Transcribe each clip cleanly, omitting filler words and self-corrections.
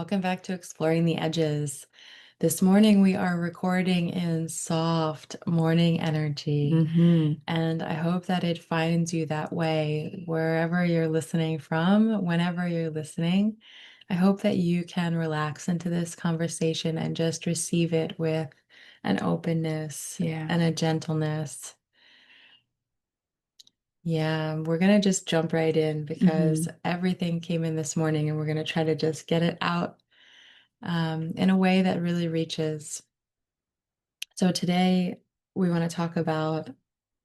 Welcome back to Exploring the Edges. This morning we are recording in soft morning energy, Hmm. and I hope that it finds you that way wherever you're listening from, whenever you're listening. I hope that you can relax into this conversation and just receive it with an openness Yeah. and a gentleness. Yeah, we're gonna just jump right in because Hmm. everything came in this morning and we're gonna try to just get it out in a way that really reaches. So today we want to talk about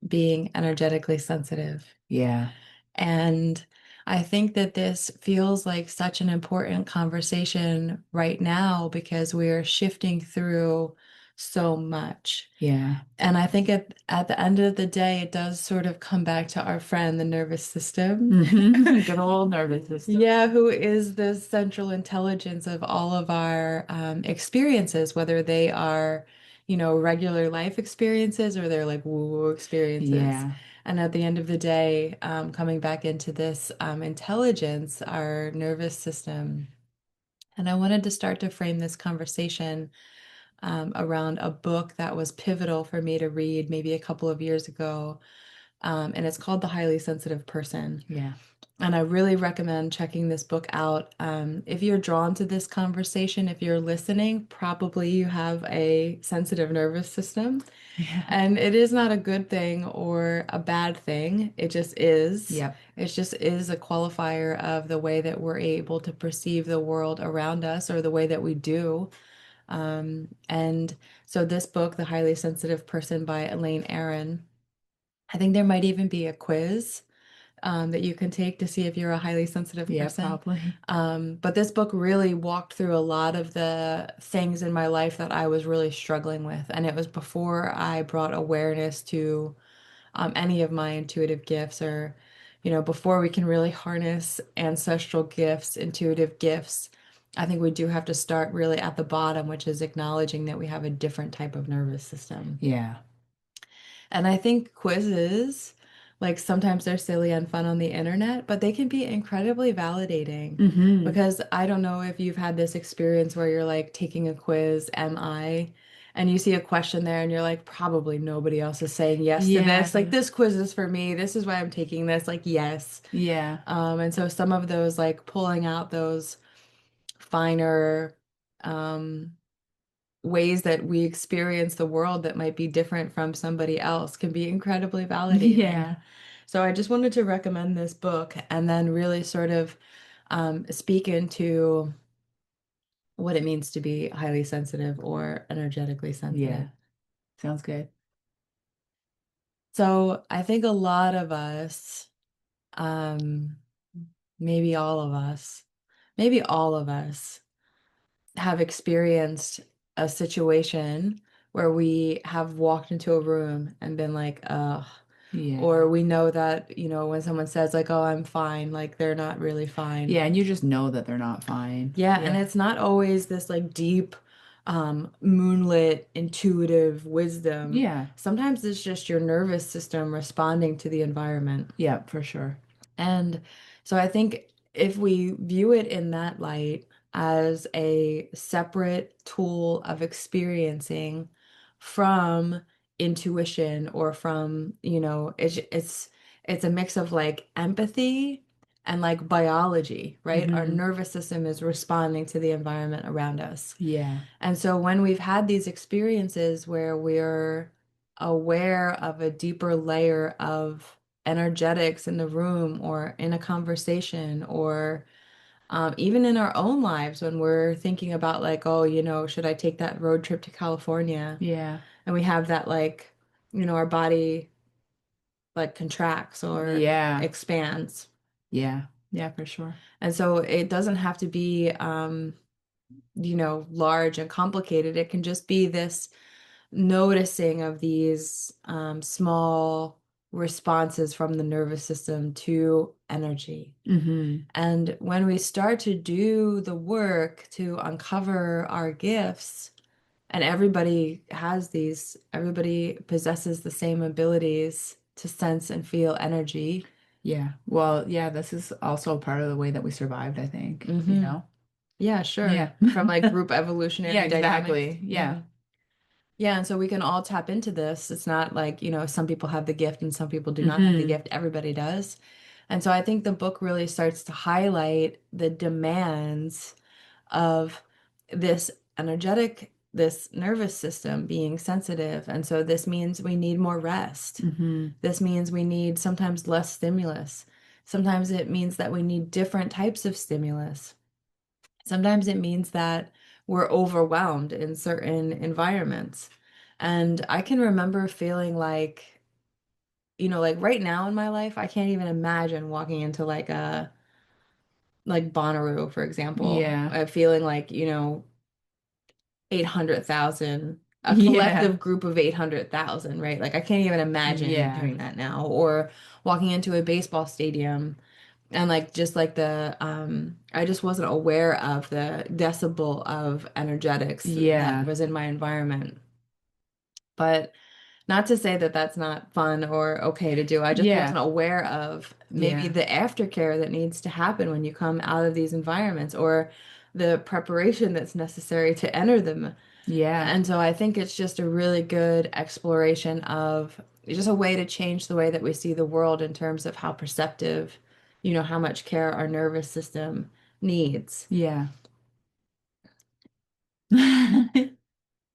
being energetically sensitive. Yeah. And I think that this feels like such an important conversation right now because we are shifting through so much. Yeah. And I think at the end of the day, it does sort of come back to our friend, the nervous system. Good old nervous system. Yeah, who is the central intelligence of all of our experiences, whether they are, regular life experiences or they're like woo-woo experiences. Yeah. And at the end of the day, coming back into this intelligence, our nervous system. And I wanted to start to frame this conversation around a book that was pivotal for me to read maybe a couple of years ago. And it's called The Highly Sensitive Person. Yeah. And I really recommend checking this book out. If you're drawn to this conversation, if you're listening, probably you have a sensitive nervous system. Yeah. And it is not a good thing or a bad thing. It just is. Yep. It just is a qualifier of the way that we're able to perceive the world around us or the way that we do. And so this book, The Highly Sensitive Person by Elaine Aron, I think there might even be a quiz that you can take to see if you're a highly sensitive Yeah, person. probably. But this book really walked through a lot of the things in my life that I was really struggling with. And it was before I brought awareness to any of my intuitive gifts or, before we can really harness ancestral gifts, intuitive gifts. I think we do have to start really at the bottom, which is acknowledging that we have a different type of nervous system. Yeah. And I think quizzes, like sometimes they're silly and fun on the internet, but they can be incredibly validating Hmm. because I don't know if you've had this experience where you're like taking a quiz, am I? And you see a question there and you're like, probably nobody else is saying yes to this. Like, Yeah. this quiz is for me. This is why I'm taking this. Like, yes. Yeah. And so some of those, like pulling out those finer, um, ways that we experience the world that might be different from somebody else can be incredibly validating. Yeah. So I just wanted to recommend this book and then really sort of speak into what it means to be highly sensitive or energetically sensitive. Yeah. Sounds good. So I think a lot of us, um, maybe all of us, maybe all of us have experienced a situation where we have walked into a room and been like, ugh, Yeah. or we know that, when someone says like, oh, I'm fine, like they're not really fine. Yeah. And you just know that they're not fine. Yeah, and Yeah. it's not always this like deep, moonlit, intuitive wisdom. Yeah. Sometimes it's just your nervous system responding to the environment. Yeah, for sure. And so I think if we view it in that light as a separate tool of experiencing from intuition or from, it's a mix of like empathy and like biology, right? Our Hmm. nervous system is responding to the environment around us. Yeah. And so when we've had these experiences where we're aware of a deeper layer of energetics in the room or in a conversation or even in our own lives when we're thinking about like, oh, should I take that road trip to California? Yeah. And we have that like, our body like contracts or Yeah. expands. Yeah. Yeah, for sure. And so it doesn't have to be, large and complicated. It can just be this noticing of these small responses from the nervous system to energy. Hmm. And when we start to do the work to uncover our gifts, and everybody possesses the same abilities to sense and feel energy. Yeah. Well, yeah, this is also part of the way that we survived, I think, Hmm. Yeah, sure. Yeah. From like group Yeah, evolutionary dynamics. exactly. Yeah. Yeah. Yeah, and so we can all tap into this. It's not like, some people have the gift and some people do not have the Hmm. gift. Everybody does. And so I think the book really starts to highlight the demands of this this nervous system being sensitive. And so this means we need more rest. Hmm. This means we need sometimes less stimulus. Sometimes it means that we need different types of stimulus. Sometimes it means that we're overwhelmed in certain environments. And I can remember feeling like, like right now in my life, I can't even imagine walking into like Bonnaroo, for example, Yeah. feeling like, 800,000, a Yeah. collective group of 800,000, right? Like I can't even imagine Yeah. doing that now. Or walking into a baseball stadium and like just like I just wasn't aware of the decibel of energetics that Yeah. was in my environment. But not to say that that's not fun or okay to do. I just Yeah. wasn't aware of maybe Yeah. the aftercare that needs to happen when you come out of these environments or the preparation that's necessary to enter them. Yeah. And so I think it's just a really good exploration of just a way to change the way that we see the world in terms of how perceptive, how much care our nervous system needs. Yeah.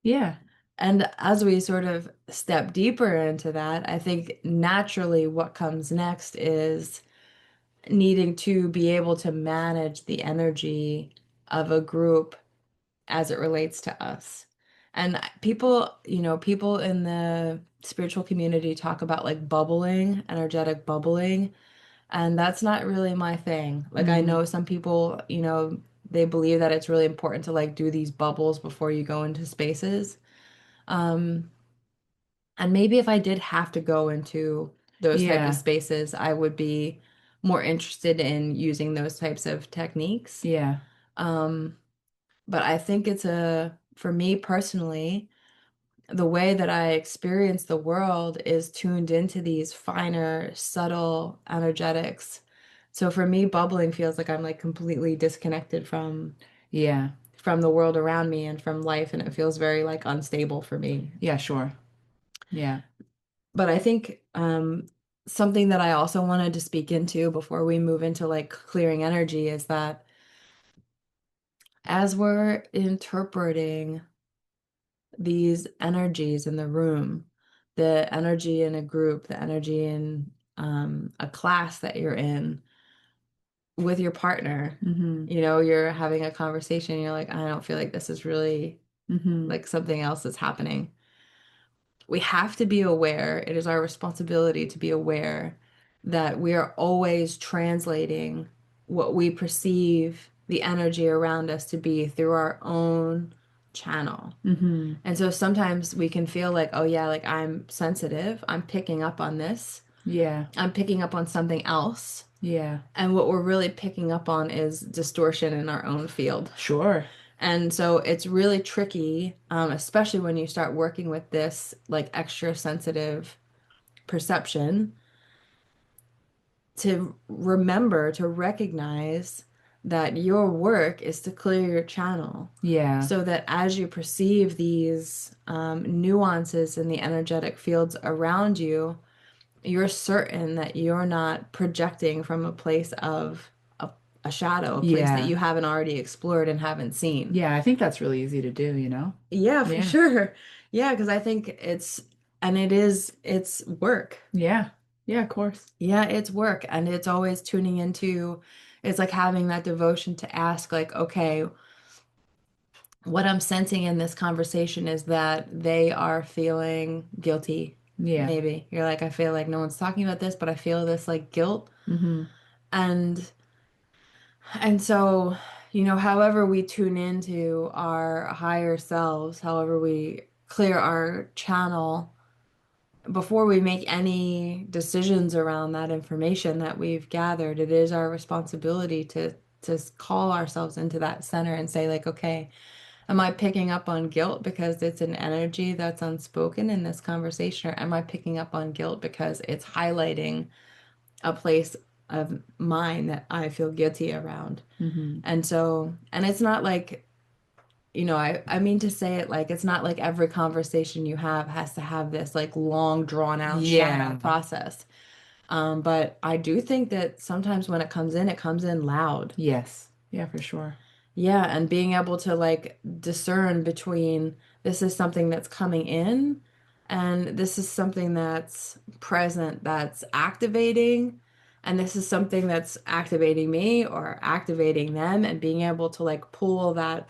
Yeah. And as we sort of step deeper into that, I think naturally what comes next is needing to be able to manage the energy of a group as it relates to us. And people in the spiritual community talk about like bubbling, energetic bubbling, and that's not really my thing. Like I Mm. know some people, they believe that it's really important to like do these bubbles before you go into spaces. Um, and maybe if I did have to go into those type of Yeah. spaces, I would be more interested in using those types of techniques. Yeah. Um, but I think for me personally, the way that I experience the world is tuned into these finer, subtle energetics. So for me, bubbling feels like I'm like completely disconnected Yeah. from the world around me and from life, and it feels very like unstable for me. Yeah, sure. Yeah. But I think something that I also wanted to speak into before we move into like clearing energy is that as we're interpreting these energies in the room, the energy in a group, the energy in a class that you're in with your partner. Hmm. You're having a conversation, you're like, I don't feel like this is really Hmm. like something else that's happening. We have to be aware, it is our responsibility to be aware that we are always translating what we perceive the energy around us to be through our own channel. Hmm. And so sometimes we can feel like, oh yeah, like I'm sensitive. I'm picking up on this. Yeah. I'm picking up on something else. Yeah. And what we're really picking up on is distortion in our own field. Sure. And so it's really tricky, especially when you start working with this like extra sensitive perception, to remember to recognize that your work is to clear your channel Yeah. so that as you perceive these nuances in the energetic fields around you, you're certain that you're not projecting from a place of a shadow, a place that Yeah. you haven't already explored and haven't seen. Yeah, I think that's really easy to do, you know? Yeah, for Yeah. sure. Yeah, because I think it's work. Yeah. Yeah, of course. Yeah, it's work. And it's always tuning into, it's like having that devotion to ask, like, okay, what I'm sensing in this conversation is that they are feeling guilty. Yeah. Maybe you're like, I feel like no one's talking about this, but I feel this like guilt. Hmm. And so, however we tune into our higher selves, however we clear our channel before we make any decisions around that information that we've gathered, it is our responsibility to call ourselves into that center and say like, okay, am I picking up on guilt because it's an energy that's unspoken in this conversation, or am I picking up on guilt because it's highlighting a place of mine that I feel guilty around. Hmm. And so, and it's not like, I mean to say it like it's not like every conversation you have has to have this like long drawn out shadow Yeah. process. But I do think that sometimes when it comes in loud. Yes. Yeah, for sure. Yeah, and being able to like discern between this is something that's coming in and this is something that's present, that's activating, and this is something that's activating me or activating them, and being able to like pull that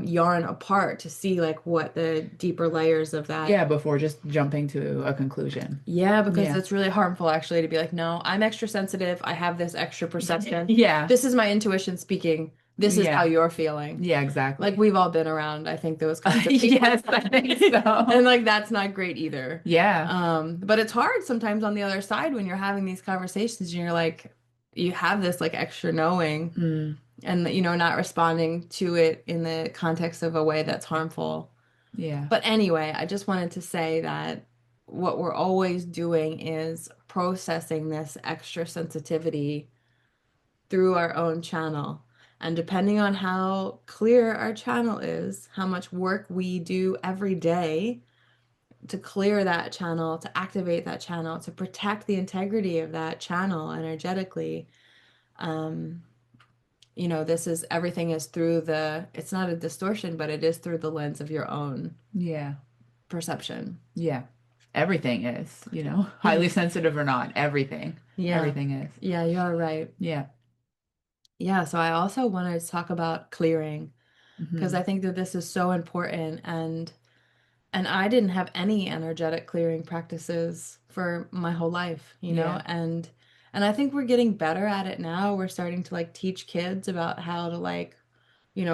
yarn apart to see like what the deeper layers of that. Yeah, before just jumping to a conclusion. Yeah, because Yeah. it's really harmful actually to be like, no, I'm extra sensitive. I have this extra perception. Yeah. This is my intuition speaking. This is how Yeah. you're feeling. Yeah, Like exactly. we've all been around, I think, those kinds of people. Yes, I think so. And like that's not great either. Yeah. But it's hard sometimes on the other side when you're having these conversations and you're like, you have this like extra knowing Mm, and not responding to it in the context of a way that's harmful. yeah. But anyway, I just wanted to say that what we're always doing is processing this extra sensitivity through our own channel. And depending on how clear our channel is, how much work we do every day to clear that channel, to activate that channel, to protect the integrity of that channel energetically, um, this is everything is through it's not a distortion, but it is through the lens of your own Yeah. perception. Yeah. Everything is, highly sensitive or not, everything. Yeah. Everything is. Yeah, you're right. Yeah. Yeah, so I also wanted to talk about clearing because Hmm. I think that this is so important, and I didn't have any energetic clearing practices for my whole life, Yeah. and I think we're getting better at it now. We're starting to like teach kids about how to like,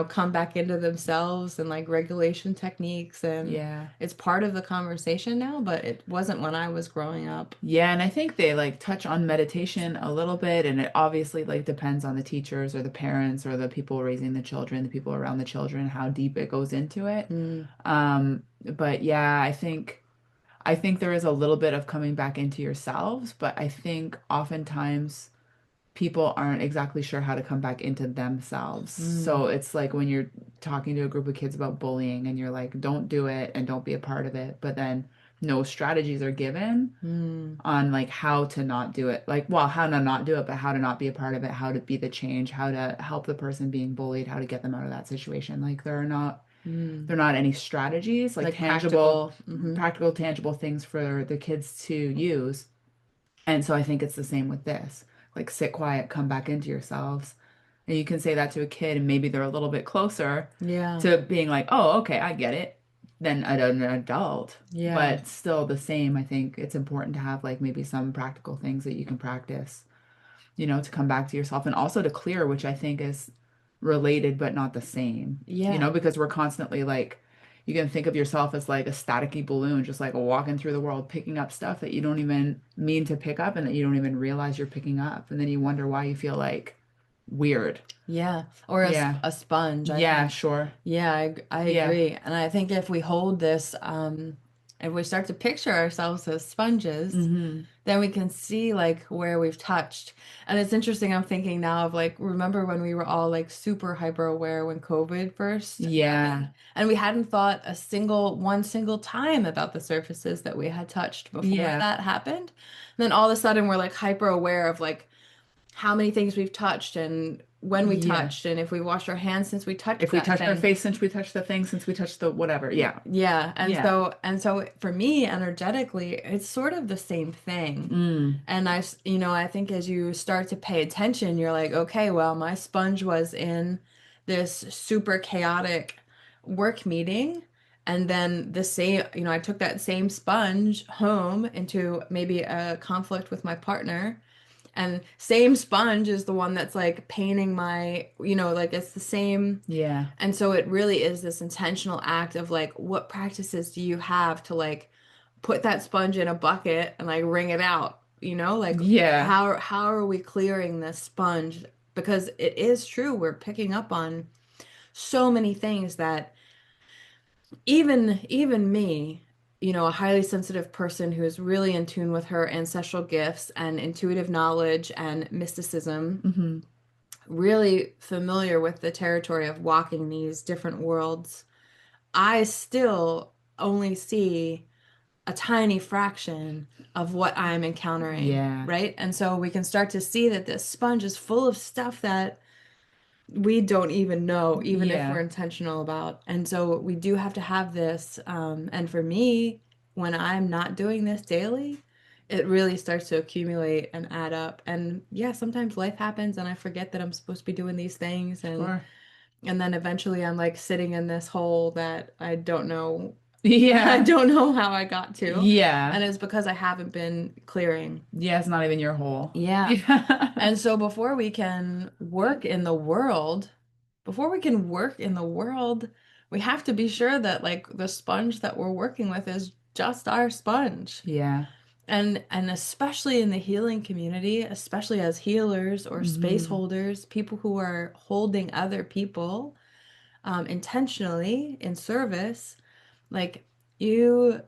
come back into themselves and like regulation techniques, and Yeah. it's part of the conversation now, but it wasn't when I was growing up. Yeah, and I think they like touch on meditation a little bit, and it obviously like depends on the teachers or the parents or the people raising the children, the people around the children, how deep it goes into it. Mm, But yeah, I think there is a little bit of coming back into yourselves, but I think oftentimes people aren't exactly sure how to come back into themselves. mm, So it's like when you're talking to a group of kids about bullying and you're like, don't do it and don't be a part of it, but then no strategies are given mm, on like how to not do it. Like, well, how to not do it, but how to not be a part of it, how to be the change, how to help the person being bullied, how to get them out of that situation. Like mm. there are not any strategies, like Like practical. Hmm. practical, tangible things for the kids to use. And so I think it's the same with this. Like sit quiet, come back into yourselves. And you can say that to a kid, and maybe they're a little bit closer Yeah. to being like, oh, okay, I get it, than an adult. Yeah. But still the same. I think it's important to have like maybe some practical things that you can practice, to come back to yourself and also to clear, which I think is related but not the same, Yeah. because we're constantly like, you can think of yourself as like a staticky balloon, just like walking through the world, picking up stuff that you don't even mean to pick up and that you don't even realize you're picking up. And then you wonder why you feel like weird. Yeah. Or Yeah. a sponge, I Yeah, think. sure. Yeah, I Yeah. agree. And I think if we hold this, if we start to picture ourselves as sponges, Hmm. then we can see like where we've touched. And it's interesting, I'm thinking now of like, remember when we were all like super hyper aware when COVID first happened? Yeah. And we hadn't thought one single time about the surfaces that we had touched before Yeah. that happened. And then all of a sudden we're like hyper aware of like how many things we've touched and when we Yeah. touched and if we washed our hands since we touched If we that touched our thing. face since we touched the thing, since we touched the whatever. Yeah. Yeah, Yeah. and so for me energetically, it's sort of the same thing. Mm. And I think as you start to pay attention, you're like, okay, well, my sponge was in this super chaotic work meeting. And then the same, I took that same sponge home into maybe a conflict with my partner. And same sponge is the one that's like painting like it's the same. Yeah. And so it really is this intentional act of like, what practices do you have to like put that sponge in a bucket and like wring it out? Like Yeah. how are we clearing this sponge? Because it is true, we're picking up on so many things that even me, a highly sensitive person who's really in tune with her ancestral gifts and intuitive knowledge and mysticism, Hmm. really familiar with the territory of walking these different worlds, I still only see a tiny fraction of what I'm encountering, Yeah. right? And so we can start to see that this sponge is full of stuff that we don't even know, even if we're Yeah. intentional about. And so we do have to have this. And for me, when I'm not doing this daily, it really starts to accumulate and add up. And yeah, sometimes life happens and I forget that I'm supposed to be doing these things. Sure. And then eventually I'm like sitting in this hole that I don't know. I Yeah. don't know how I got to. Yeah. And it's because I haven't been clearing. Yeah, it's not even your hole. Yeah. Yeah. And so before we can work in the world, we have to be sure that like the sponge that we're working with is just our sponge. Yeah. And especially in the healing community, especially as healers or space Hmm. holders, people who are holding other people intentionally in service, like you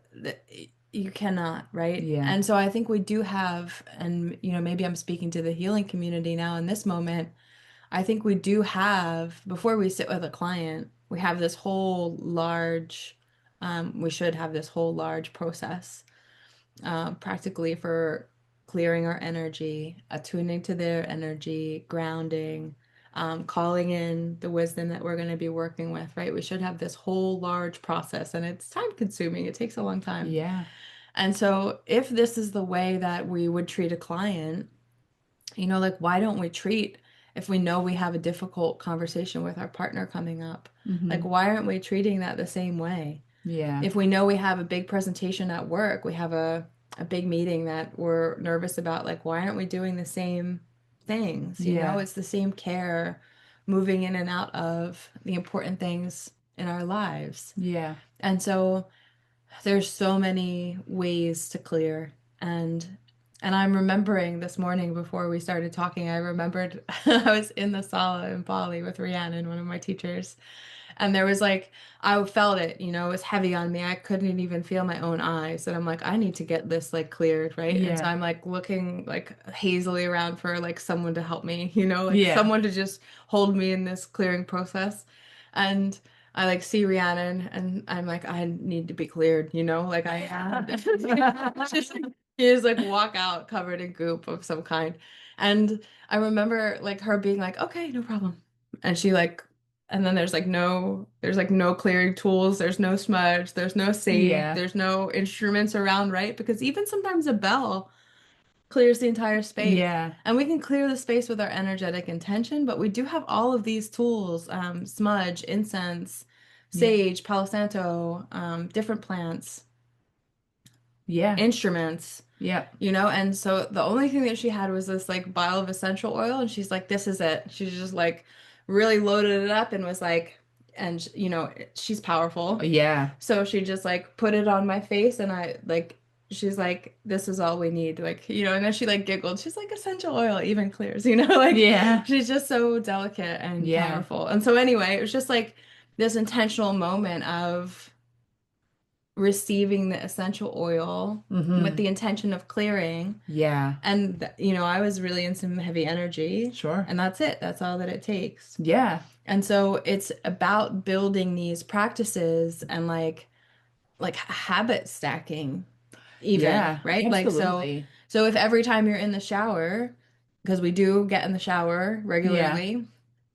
you cannot, right? Yeah. And so I think we do have, and maybe I'm speaking to the healing community now in this moment. I think we do have, before we sit with a client, we have this whole large, we should have this whole large process, practically for clearing our energy, attuning to their energy, grounding, calling in the wisdom that we're going to be working with, right? We should have this whole large process, and it's time consuming. It takes a long time. Yeah. And so, if this is the way that we would treat a client, like why don't we treat, if we know we have a difficult conversation with our partner coming up, like Hmm. why aren't we treating that the same way? Yeah. If we know we have a big presentation at work, we have a big meeting that we're nervous about, like, why aren't we doing the same things? Yeah. It's the same care moving in and out of the important things in our lives. Yeah. And so there's so many ways to clear. And I'm remembering this morning before we started talking, I remembered I was in the sala in Bali with Rhiannon, one of my teachers, and there was like, I felt it, it was heavy on me. I couldn't even feel my own eyes. And I'm like, I need to get this like cleared, right? And so Yeah. I'm like looking like hazily around for like someone to help me, like Yeah. someone to just hold me in this clearing process. And I like see Rhiannon and I'm like, I need to be cleared, like I am. Just you just like walk out covered in goop of some kind. And I remember like her being like, okay, no problem. And she like, and then there's like no clearing tools, there's no smudge, there's no sage, Yeah. there's no instruments around, right? Because even sometimes a bell clears the entire space. Yeah. And we can clear the space with our energetic intention, but we do have all of these tools, smudge, incense, Yeah. sage, Palo Santo, different plants, Yeah. instruments. Yeah. And so the only thing that she had was this like vial of essential oil, and she's like, this is it. She just like really loaded it up and was like, and she's powerful. Yeah. So she just like put it on my face, and I like, she's like, this is all we need. Like, and then she like giggled. She's like, essential oil even clears, like Yeah. she's just so delicate and Yeah. powerful. And so anyway, it was just like this intentional moment of receiving the essential oil with Hmm. the intention of clearing. Yeah. And, I was really in some heavy energy, Sure. and that's it. That's all that it takes. Yeah. And so it's about building these practices and like habit stacking even, Yeah. right? Like Absolutely. so if every time you're in the shower, because we do get in the shower Yeah. regularly,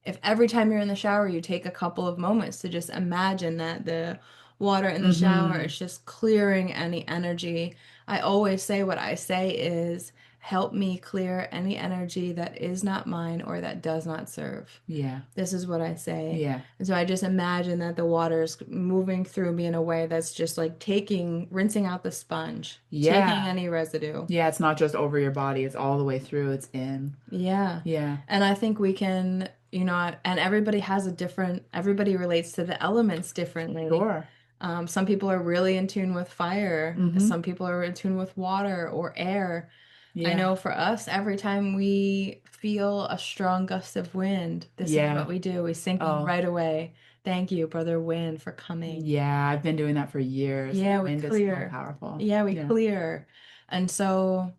if every time you're in the shower you take a couple of moments to just imagine that the water in the shower Hmm. is just clearing any energy. I always say what I say is help me clear any energy that is not mine or that does not serve. Yeah. This is what I say. Yeah. And so I just imagine that the water is moving through me in a way that's just like rinsing out the sponge, taking Yeah. any residue. Yeah. It's not just over your body, it's all the way through. It's in. Yeah. Yeah. And I think we can, and everybody relates to the elements differently. Sure. Some people are really in tune with fire. Hmm. Some people are in tune with water or air. I Yeah. know for us, every time we feel a strong gust of wind, this is what Yeah. we do. We sink Oh, right away Thank you, Brother Win, for coming. Yeah, I've been doing that for years. Yeah, we Wind is so clear. powerful. Yeah, we Yeah. clear. And so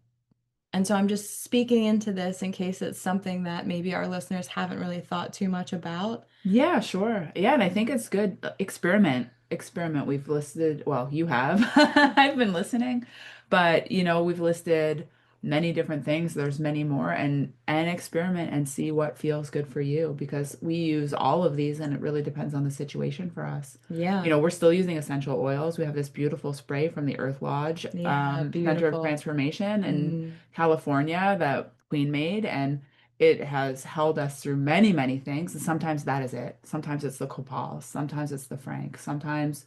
I'm just speaking into this in case it's something that maybe our listeners haven't really thought too much about. Yeah, sure. Yeah, and I think it's good. Experiment. Experiment. We've listed, well, you have. I've been listening, but we've listed many different things. There's many more and experiment and see what feels good for you because we use all of these and it really depends on the situation for us. Yeah. We're still using essential oils. We have this beautiful spray from the Earth Lodge, Yeah, Center of beautiful. Transformation in Mm. California that Queen made and it has held us through many, many things. And sometimes that is it. Sometimes it's the copal, sometimes it's the frank, sometimes,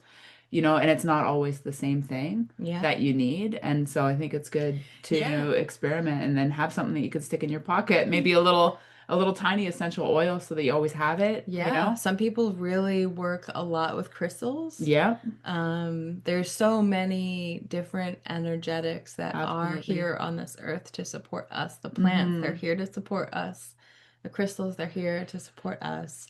and it's not always the same thing Yeah. that you need. And so I think it's good Yeah. to experiment and then have something that you could stick in your pocket, maybe a little tiny essential oil so that you always have it, you Yeah. know? Some people really work a lot with crystals. Yeah, There's so many different energetics that are absolutely. here on this earth to support us. The plants, they're Mm-hmm. here to support us. The crystals, they're here to support us.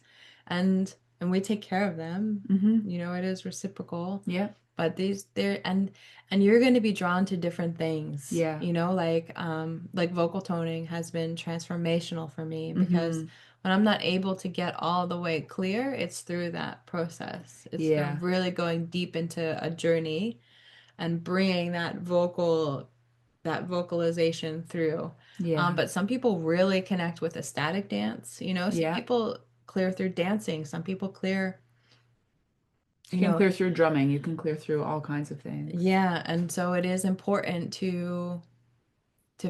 And we take care of them. Mm-hmm. It is reciprocal. Yeah. But these they're and you're going to be drawn to different things. Yeah. Like vocal toning has been transformational for me because Mm-hmm. when I'm not able to get all the way clear, it's through that process. It's through Yeah. really going deep into a journey and bringing that vocalization through. Yeah. But some people really connect with ecstatic dance. Some Yeah. people clear through dancing. Some people clear, You you can know, clear through drumming. You can clear through all kinds of things. yeah. And so it is important to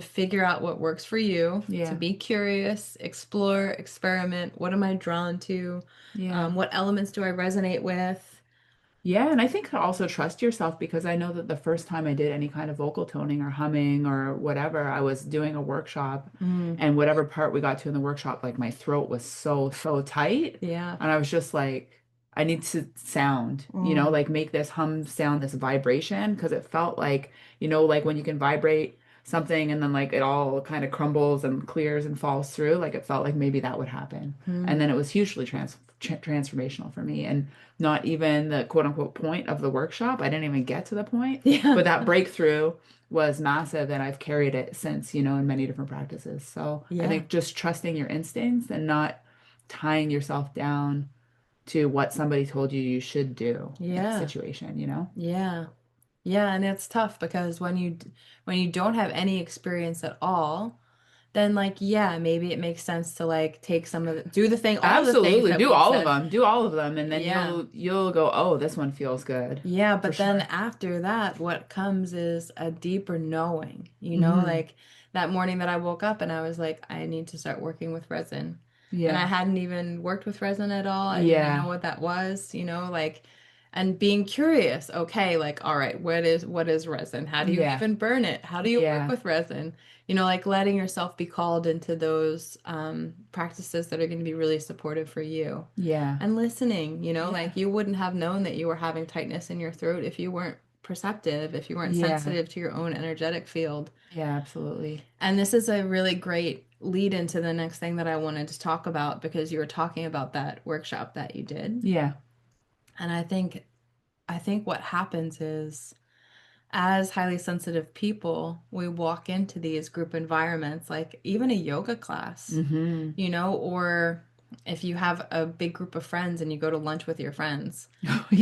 figure out what works for you, to Yeah. be curious, explore, experiment. What am I drawn to? Yeah. What elements do I resonate with? Yeah, and I think to also trust yourself because I know that the first time I did any kind of vocal toning or humming or whatever, I was doing a workshop Mm, and whatever part we got to in the workshop, like my throat was so, so tight. yeah. And I was just like, I need to sound, Mm, like make this hum sound, this vibration, because it felt like, like when you can vibrate something and then like it all kind of crumbles and clears and falls through, like it felt like maybe that would happen. And mm. then it was hugely transformational for me. And not even the quote unquote point of the workshop. I didn't even get to the point, Yeah. but that breakthrough was massive and I've carried it since, in many different practices. So I Yeah. think just trusting your instincts and not tying yourself down to what somebody told you you should do in a Yeah. situation. Yeah. Yeah, and it's tough because when you don't have any experience at all, then like yeah, maybe it makes sense to like take some of do the thing all of the things Absolutely. that Do we've all of said. them. Do all of them and then Yeah. you'll go, "Oh, this one feels good." Yeah, For but then sure. after that, what comes is a deeper knowing, Hmm. like that morning that I woke up and I was like, I need to start working with resin. And I Yeah. hadn't even worked with resin at all. I didn't know Yeah. what that was, like, and being curious, okay, like, all right, what is resin? How do you Yeah. even burn it? How do you work Yeah. with resin? Like letting yourself be called into those practices that are going to be really supportive for you Yeah. and listening, Yeah. like you wouldn't have known that you were having tightness in your throat if you weren't perceptive, if you weren't Yeah. sensitive to your own energetic field. Yeah, absolutely. And this is a really great lead into the next thing that I wanted to talk about because you were talking about that workshop that you did. Yeah. And I think what happens is as highly sensitive people, we walk into these group environments, like even a yoga class, Hmm. or if you have a big group of friends and you go to lunch with your friends.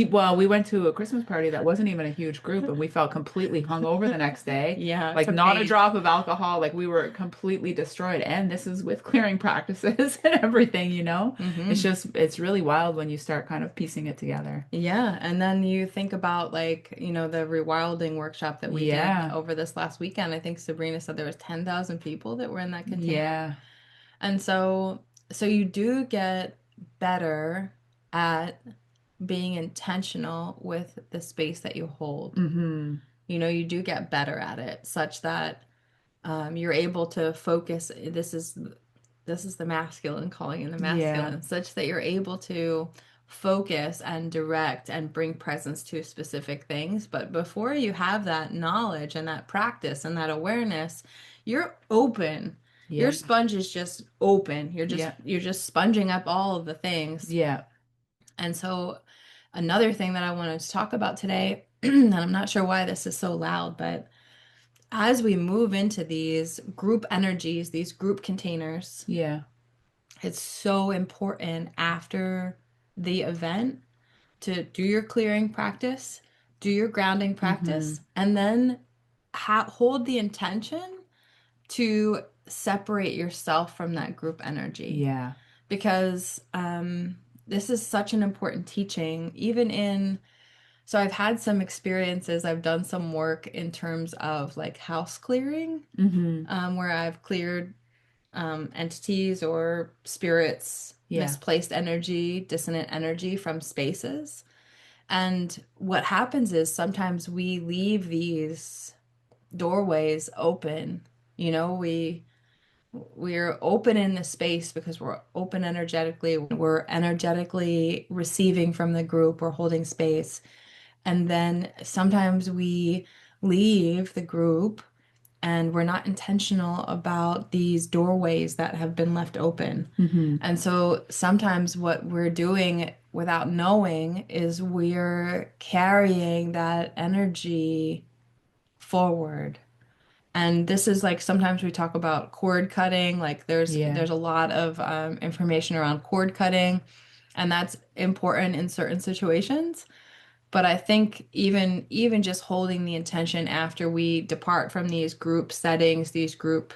Well, we went to a Christmas party that wasn't even a huge group, and we felt completely hungover the next day. Yeah, Like to not a pace. drop of alcohol. Like we were completely destroyed. And this is with clearing practices and everything. Hmm. It's really wild when you start kind of piecing it together. Yeah, and then you think about like, the rewilding workshop that we did Yeah. over this last weekend. I think Sabrina said there was 10,000 people that were in that container. Yeah. And so you do get better at being intentional with the space that you hold. Hmm. You do get better at it such that you're able to focus. This is the masculine calling in the Yeah. masculine, such that you're able to focus and direct and bring presence to specific things. But before you have that knowledge and that practice and that awareness, you're open. Your Yeah. sponge is just open. You're just Yeah. you're just sponging up all of the things. Yeah. And so, another thing that I wanted to talk about today, and I'm not sure why this is so loud, but as we move into these group energies, these group containers, Yeah. it's so important after the event to do your clearing practice, do your grounding Mm-hmm. practice, and then hold the intention to separate yourself from that group energy. Yeah. Because this is such an important teaching, even in, so I've had some experiences, I've done some work in terms of like house clearing, Mm-hmm. where I've cleared entities or spirits, Yeah. misplaced energy, dissonant energy from spaces. And what happens is sometimes we leave these doorways open. You know, we're open in the space because we're open energetically. We're energetically receiving from the group. We're holding space. And then sometimes we leave the group and we're not intentional about these doorways that have been left open. Mm-hmm. And so sometimes what we're doing without knowing is we're carrying that energy forward. And this is like sometimes we talk about cord cutting, like Yeah. there's a lot of information around cord cutting, and that's important in certain situations. But I think even just holding the intention after we depart from these group settings, these group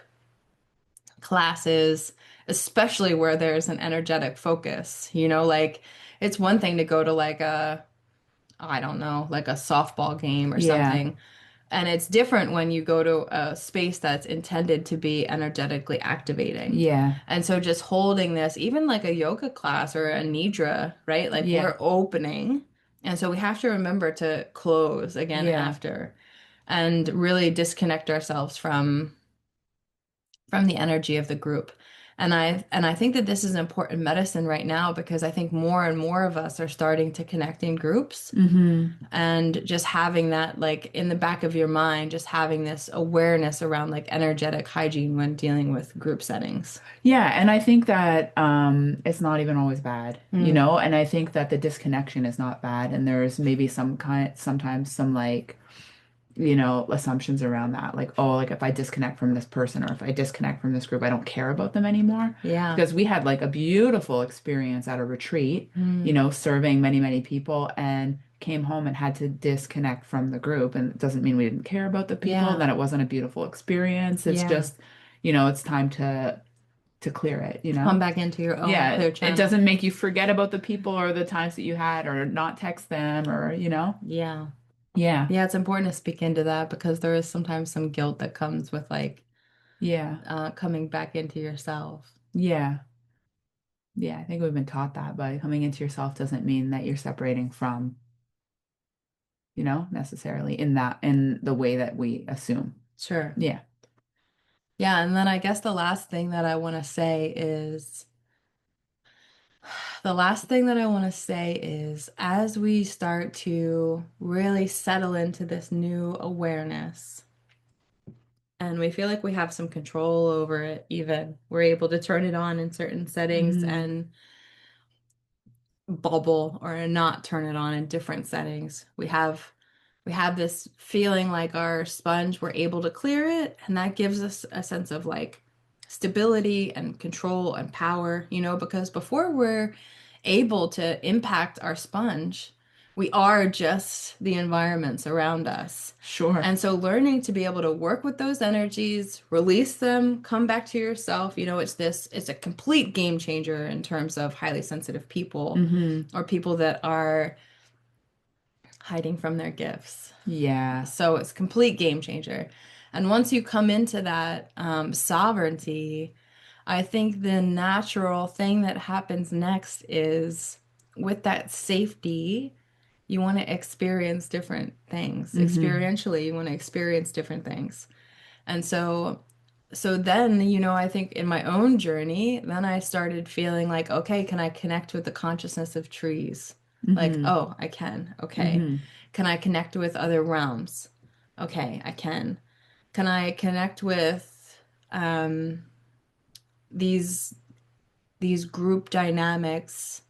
classes, especially where there's an energetic focus, you know, like it's one thing to go to like a, I don't know, like a softball game or Yeah. something. And it's different when you go to a space that's intended to be energetically activating. Yeah. And so just holding this, even like a yoga class or a nidra, right? Like Yeah. we're opening. And so we have to remember to close again Yeah. after and really disconnect ourselves from the energy of the group. And I think that this is important medicine right now because I think more and more of us are starting to connect in groups Mm-hmm. and just having that like in the back of your mind, just having this awareness around like energetic hygiene when dealing with group settings. Yeah, and I think that it's not even always bad, you Mm, know, and I think that the disconnection is not bad, and there's maybe sometimes some like, you know, assumptions around that, like, oh, like if I disconnect from this person or if I disconnect from this group, I don't care about them anymore. yeah. Because we had like a beautiful experience at a retreat, you Mm, know, serving many, many people and came home and had to disconnect from the group. And it doesn't mean we didn't care about the people, yeah. that it wasn't a beautiful experience. It's Yeah. just, you know, it's time to clear it, you Come know? back into your own Yeah, clear it channel. doesn't make you forget about the people or the times that you had or not text them or, you know? Yeah. Yeah. Yeah, it's important to speak into that because there is sometimes some guilt that comes with like Yeah. coming back into yourself. Yeah. Yeah, I think we've been taught that, but coming into yourself doesn't mean that you're separating from, you know, necessarily in the way that we assume. Sure. Yeah. Yeah, and then I guess the last thing that I want to say is as we start to really settle into this new awareness and we feel like we have some control over it, even we're able to turn it on in certain settings Hmm. and bubble or not turn it on in different settings. We have this feeling like our sponge, we're able to clear it, and that gives us a sense of like stability and control and power, you know, because before we're able to impact our sponge, we are just the environments around us. Sure. And so learning to be able to work with those energies, release them, come back to yourself, you know, it's a complete game changer in terms of highly sensitive people Hmm. or people that are hiding from their gifts. Yeah. So it's complete game changer. And once you come into that sovereignty, I think the natural thing that happens next is with that safety, you want to experience different things. Hmm. Experientially, you want to experience different things. And so then, you know, I think in my own journey, then I started feeling like, okay, can I connect with the consciousness of trees? Like, Hmm. oh, I can. Okay. Hmm. Can I connect with other realms? Okay, I can. Can I connect with um, these these group dynamics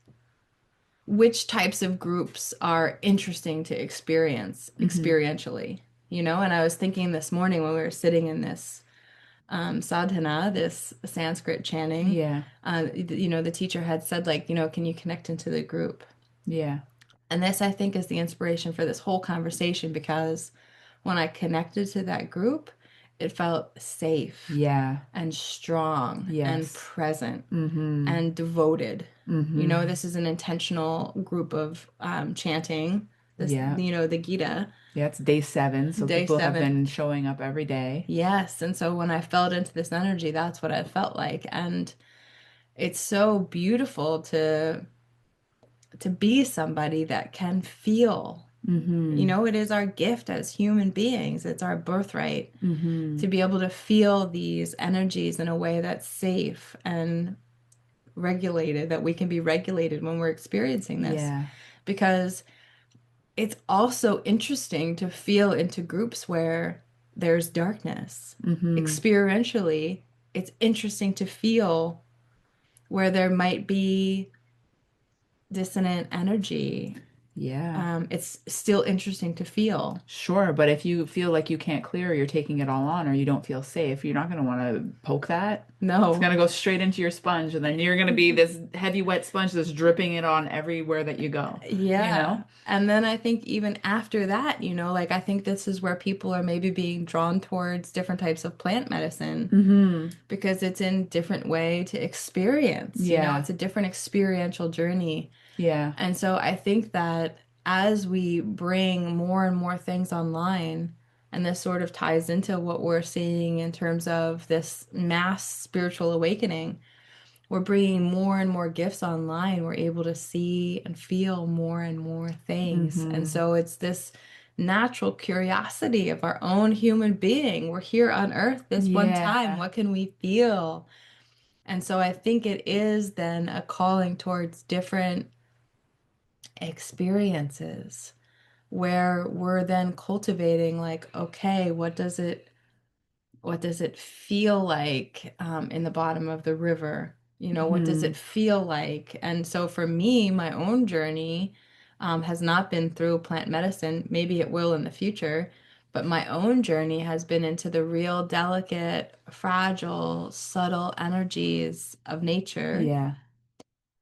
which types of groups are interesting to experience Hmm. experientially, you know? And I was thinking this morning when we were sitting in this sadhana, this Sanskrit chanting, Yeah. you know, the teacher had said, like, you know, can you connect into the group? Yeah. And this, I think, is the inspiration for this whole conversation because when I connected to that group, it felt safe Yeah. and strong and Yes. present Mm-hmm. and devoted. You Mm-hmm. know, this is an intentional group of chanting this, Yeah. you know, the Gita, Yeah, it's day 7, so day people have 7. been showing up every day. Yes. And so when I felt into this energy, that's what I felt like. And it's so beautiful to be somebody that can feel. You Mm-hmm. know, it is our gift as human beings. It's our birthright Mm-hmm. to be able to feel these energies in a way that's safe and regulated, that we can be regulated when we're experiencing this. Yeah. Because it's also interesting to feel into groups where there's darkness. Mm-hmm. Experientially, it's interesting to feel where there might be dissonant energy. Yeah. It's still interesting to feel. Sure, but if you feel like you can't clear, you're taking it all on, or you don't feel safe, you're not going to want to poke that. It's No. going to go straight into your sponge, and then you're going to be this heavy, wet sponge that's dripping it on everywhere that you go, you know? Yeah. And then I think even after that, you know, like I think this is where people are maybe being drawn towards different types of plant medicine Mm-hmm. because it's in different way to experience, you know, Yeah. it's a different experiential journey. Yeah. And so I think that as we bring more and more things online, and this sort of ties into what we're seeing in terms of this mass spiritual awakening, we're bringing more and more gifts online. We're able to see and feel more and more things. And Mm-hmm. so it's this natural curiosity of our own human being. We're here on earth this one time. Yeah. What can we feel? And so I think it is then a calling towards different experiences where we're then cultivating like, okay, what does it feel like in the bottom of the river? You know, what does Mm-hmm. it feel like? And so for me, my own journey has not been through plant medicine. Maybe it will in the future, but my own journey has been into the real delicate, fragile, subtle energies of nature Yeah.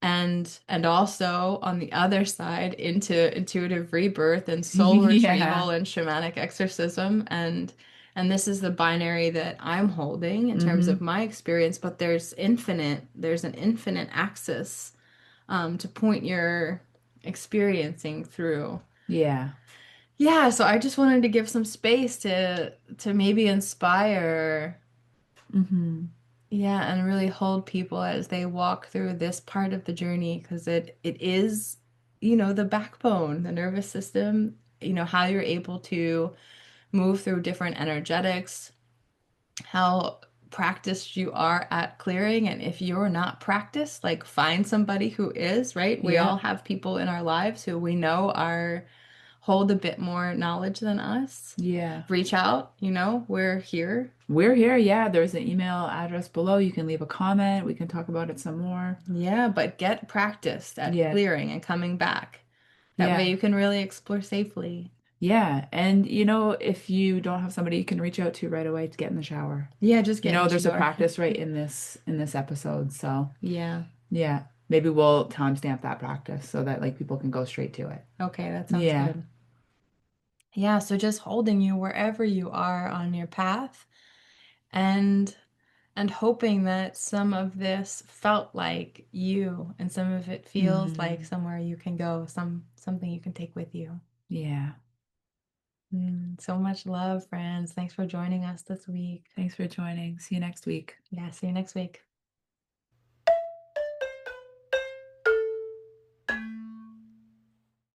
and also on the other side into intuitive rebirth and soul Yeah. retrieval and shamanic exorcism and this is the binary that I'm holding in terms of Mm-hmm. my experience, but there's an infinite axis to point your experiencing through. Yeah. Yeah, so I just wanted to give some space to maybe inspire. Mm-hmm. Yeah, and really hold people as they walk through this part of the journey because it is, you know, the backbone, the nervous system, you know, how you're able to move through different energetics, how practiced you are at clearing. And if you're not practiced, like find somebody who is, right? We all Yeah. have people in our lives who we know are hold a bit more knowledge than us. Yeah. Reach out, you know, we're here. We're here. Yeah. There's an email address below. You can leave a comment. We can talk about it some more. Yeah, but get practiced at Yeah. clearing and coming back. That way Yeah. you can really explore safely. Yeah. And if you don't have somebody you can reach out to right away to get in the shower. Yeah, just get in the There's a shower. practice right in this episode. So Yeah. yeah. Maybe we'll timestamp that practice so that like people can go straight to it. Okay, that sounds Yeah. good. Yeah, so just holding you wherever you are on your path and and hoping that some of this felt like you and some of it feels like Hmm. somewhere you can go, something you can take with you. Yeah. So much love, friends. Thanks for joining us this week. Thanks for joining. See you next week. Yeah, see you next week.